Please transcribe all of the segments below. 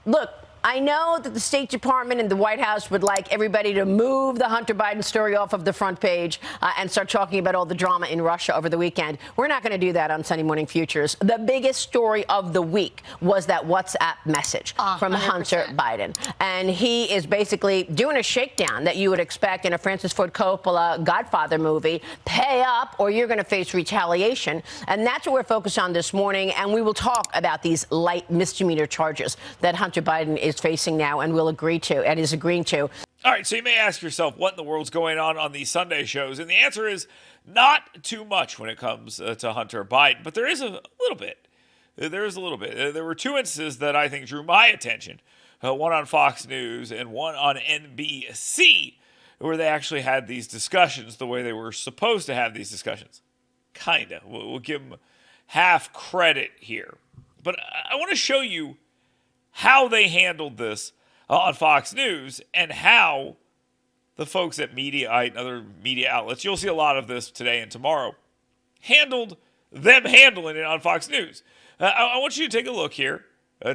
Look, I know that the State Department and the White House would like everybody to move the Hunter Biden story off of the front page and start talking about all the drama in Russia over the weekend. We're not going to do that on Sunday Morning Futures. The biggest story of the week was that WhatsApp message from 100%. Hunter Biden. And he is basically doing a shakedown that you would expect in a Francis Ford Coppola Godfather movie. Pay up or you're going to face retaliation. And that's what we're focused on this morning. And we will talk about these light misdemeanor charges that Hunter Biden is facing now and will agree to and is agreeing to. All right, so you may ask yourself, what in the world's going on these Sunday shows? And the answer is not too much when it comes to Hunter Biden, but there is a little bit. There is a little bit. There were two instances that I think drew my attention, one on Fox News and one on NBC, where they actually had these discussions the way they were supposed to have these discussions. Kind of. We'll give them half credit here. But I want to show you how they handled this on Fox News and how the folks at Mediaite and other media outlets, you'll see a lot of this today and tomorrow, handling it on Fox News. I want you to take a look here.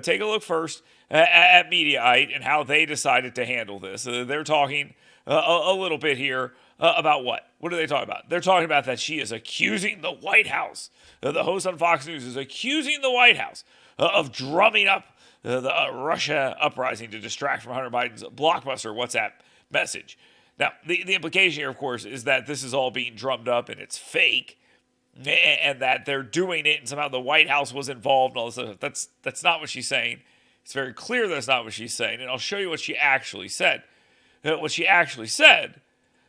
Take a look first at Mediaite and how they decided to handle this. They're talking a little bit here about what? What are they talking about? They're talking about that she is accusing the White House. The host on Fox News is accusing the White House of drumming up the Russia uprising to distract from Hunter Biden's blockbuster WhatsApp message. Now, the implication here, of course, is that this is all being drummed up and it's fake, and that they're doing it and somehow the White House was involved and all this stuff. That's not what she's saying. It's very clear that's not what she's saying, and I'll show you what she actually said. What she actually said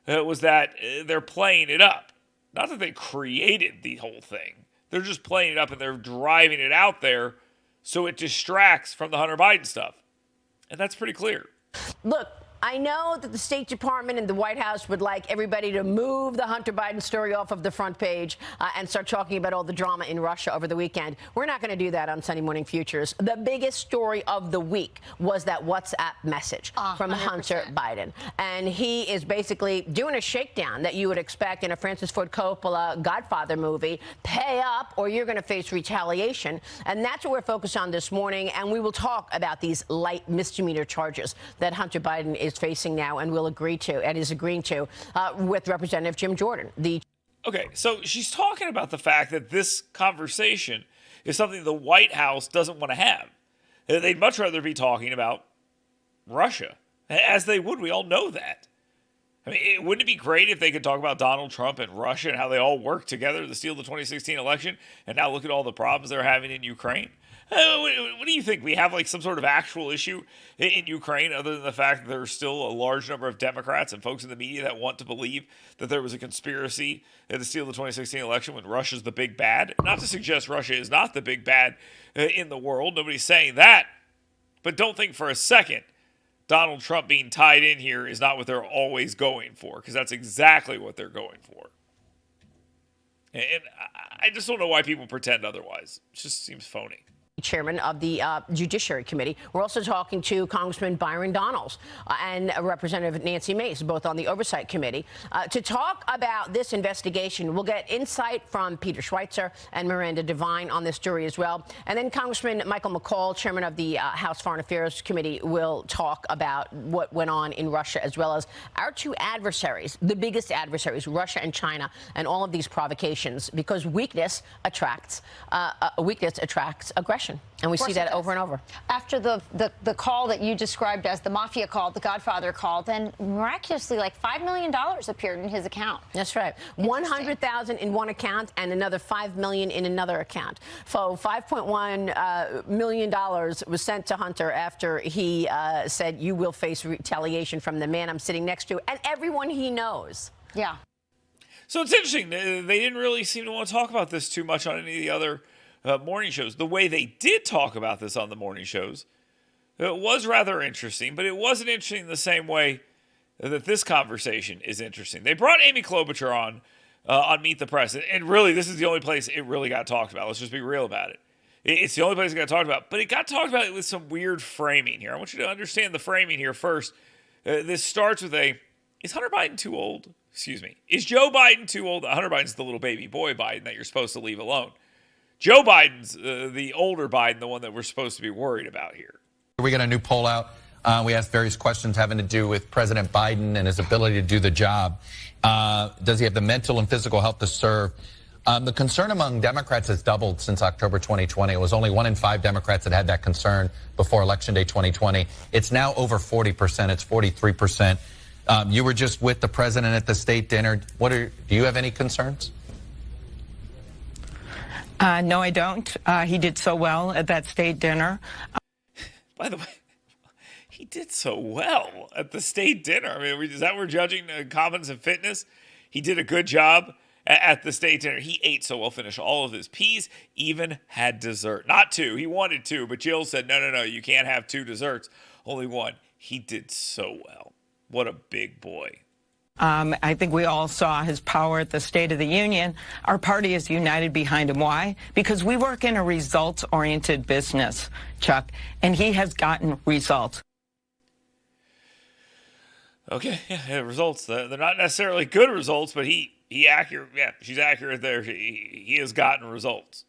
was that they're playing it up. Not that they created the whole thing. They're just playing it up and they're driving it out there so it distracts from the Hunter Biden stuff. And that's pretty clear. Look, I know that the State Department and the White House would like everybody to move the Hunter Biden story off of the front page and start talking about all the drama in Russia over the weekend. We're not going to do that on Sunday Morning Futures. The biggest story of the week was that WhatsApp message from 100%. Hunter Biden. And he is basically doing a shakedown that you would expect in a Francis Ford Coppola Godfather movie. Pay up or you're going to face retaliation. And that's what we're focused on this morning. And we will talk about these light misdemeanor charges that Hunter Biden is facing now and will agree to and is agreeing to with Representative Jim Jordan. Okay, so she's talking about the fact that this conversation is something the White House doesn't want to have. They'd much rather be talking about Russia, as they would. We all know that. I mean, wouldn't it be great if they could talk about Donald Trump and Russia and how they all worked together to steal the 2016 election, and now look at all the problems they're having in Ukraine? What do you think? We have like some sort of actual issue in Ukraine other than the fact that there's still a large number of Democrats and folks in the media that want to believe that there was a conspiracy to steal the 2016 election when Russia's the big bad? Not to suggest Russia is not the big bad in the world. Nobody's saying that. But don't think for a second Donald Trump being tied in here is not what they're always going for, because that's exactly what they're going for. And I just don't know why people pretend otherwise. It just seems phony. Chairman of the Judiciary Committee. We're also talking to Congressman Byron Donalds and Representative Nancy Mace, both on the Oversight Committee, to talk about this investigation. We'll get insight from Peter Schweitzer and Miranda Devine on this story as well. And then Congressman Michael McCaul, Chairman of the House Foreign Affairs Committee, will talk about what went on in Russia, as well as our two adversaries, the biggest adversaries, Russia and China, and all of these provocations, because weakness attracts aggression. And we see that over and over. After the call that you described as the mafia call, the Godfather call, then miraculously like $5 million appeared in his account. That's right. $100,000 in one account and another $5 million in another account. So $5.1 million was sent to Hunter after he said, "You will face retaliation from the man I'm sitting next to and everyone he knows." Yeah. So it's interesting. They didn't really seem to want to talk about this too much on any of the other morning shows. The way they did talk about this on the morning shows, it was rather interesting, but it wasn't interesting the same way that this conversation is interesting. They brought Amy Klobuchar on Meet the Press, and really, this is the only place it really got talked about. Let's just be real about it. It's the only place it got talked about, but it got talked about with some weird framing here. I want you to understand the framing here first. This starts with is Hunter Biden too old? Excuse me. Is Joe Biden too old? Hunter Biden's the little baby boy Biden that you're supposed to leave alone. Joe Biden's the older Biden, the one that we're supposed to be worried about here. We got a new poll out. We asked various questions having to do with President Biden and his ability to do the job. Does he have the mental and physical health to serve? The concern among Democrats has doubled since October 2020. It was only 1 in 5 Democrats that had that concern before Election Day 2020. It's now over 40%. It's 43%. You were just with the president at the state dinner. Do you have any concerns? No, I don't. He did so well at that state dinner. By the way, he did so well at the state dinner. I mean, is that we're judging competence and fitness? He did a good job at the state dinner. He ate so well, finished all of his peas, even had dessert. Not 2. He wanted 2, but Jill said, no, you can't have 2 desserts. Only 1. He did so well. What a big boy. I think we all saw his power at the State of the Union. Our party is united behind him. Why? Because we work in a results-oriented business, Chuck, and he has gotten results. Okay, yeah, results. They're not necessarily good results, but he accurate. Yeah, she's accurate there. He has gotten results.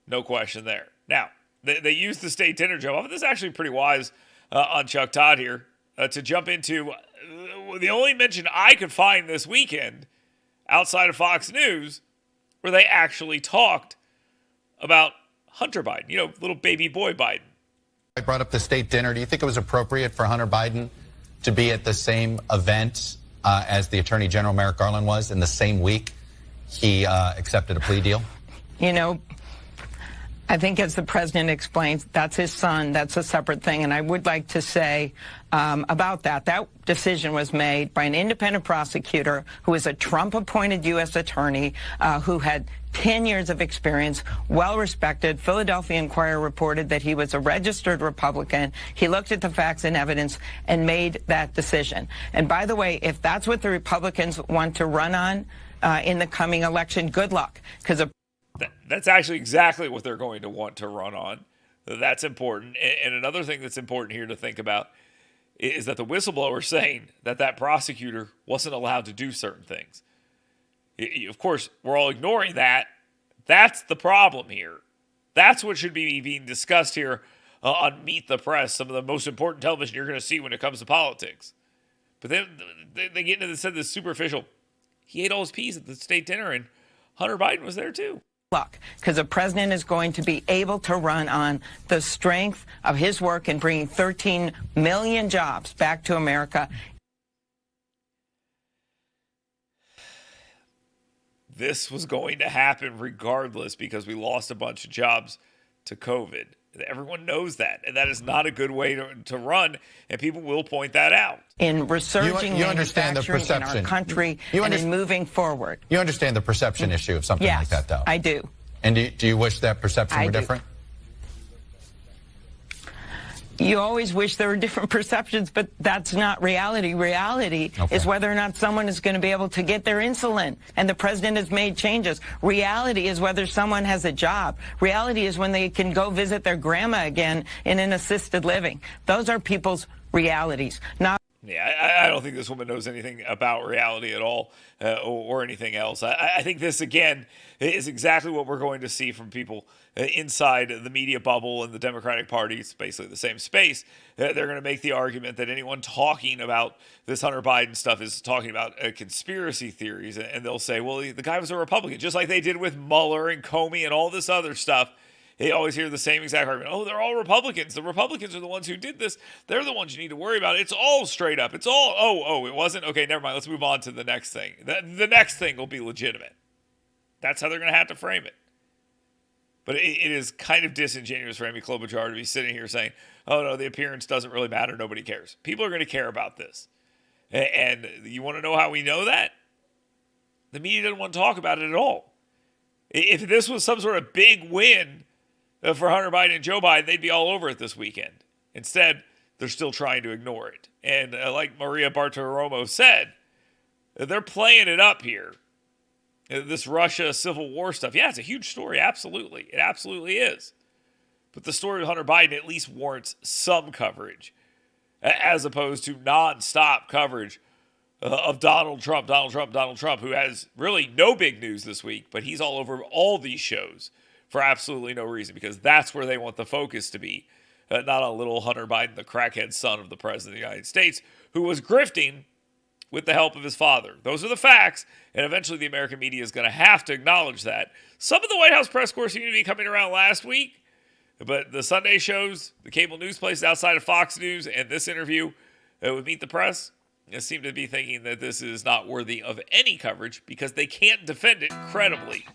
No question there. Now, they used the state dinner jump off. This is actually pretty wise on Chuck Todd here to jump into the only mention I could find this weekend outside of Fox News where they actually talked about Hunter Biden, little baby boy Biden. I brought up the state dinner. Do you think it was appropriate for Hunter Biden to be at the same event as the Attorney General Merrick Garland was in the same week he accepted a plea deal? I think as the president explains, that's his son. That's a separate thing. And I would like to say about that decision was made by an independent prosecutor who is a Trump-appointed U.S. attorney who had 10 years of experience, well-respected. Philadelphia Inquirer reported that he was a registered Republican. He looked at the facts and evidence and made that decision. And by the way, if that's what the Republicans want to run on in the coming election, good luck, because that's actually exactly what they're going to want to run on. That's important. And another thing that's important here to think about is that the whistleblower saying that prosecutor wasn't allowed to do certain things. Of course, we're all ignoring that. That's the problem here. That's what should be being discussed here on Meet the Press, some of the most important television you're going to see when it comes to politics. But then they get into this superficial. He ate all his peas at the state dinner, and Hunter Biden was there too. Luck, because the president is going to be able to run on the strength of his work in bringing 13 million jobs back to America. This was going to happen regardless because we lost a bunch of jobs to COVID. Everyone knows that, and that is not a good way to run, and people will point that out. In resurging you understand the manufacturing in our country and in moving forward. You understand the perception issue of something like that, though? I do. And do you wish that perception were different? You always wish there were different perceptions, but that's not reality. Reality is whether or not someone is going to be able to get their insulin, and the president has made changes. Reality is whether someone has a job. Reality is when they can go visit their grandma again in an assisted living. Those are people's realities. Yeah, I don't think this woman knows anything about reality at all or anything else. I think this, again, is exactly what we're going to see from people inside the media bubble and the Democratic Party. It's basically the same space. They're going to make the argument that anyone talking about this Hunter Biden stuff is talking about conspiracy theories. And they'll say, well, the guy was a Republican, just like they did with Mueller and Comey and all this other stuff. They always hear the same exact argument. Oh, they're all Republicans. The Republicans are the ones who did this. They're the ones you need to worry about. It's all straight up. It's all, it wasn't? Okay, never mind. Let's move on to the next thing. The next thing will be legitimate. That's how they're going to have to frame it. But it is kind of disingenuous for Amy Klobuchar to be sitting here saying, oh, no, the appearance doesn't really matter. Nobody cares. People are going to care about this. And you want to know how we know that? The media doesn't want to talk about it at all. If this was some sort of big win for Hunter Biden and Joe Biden, they'd be all over it this weekend. Instead, they're still trying to ignore it. And like Maria Bartiromo said, they're playing it up here. This Russia civil war stuff. Yeah, it's a huge story. Absolutely. It absolutely is. But the story of Hunter Biden at least warrants some coverage as opposed to nonstop coverage of Donald Trump, who has really no big news this week, but he's all over all these shows for absolutely no reason, because that's where they want the focus to be not on Lil Hunter Biden, the crackhead son of the President of the United States, who was grifting with the help of his father. Those are the facts, and eventually the American media is going to have to acknowledge that. Some of the White House press corps seemed to be coming around last week, but the Sunday shows, the cable news places outside of Fox News, and this interview with Meet the Press, seem to be thinking that this is not worthy of any coverage because they can't defend it credibly.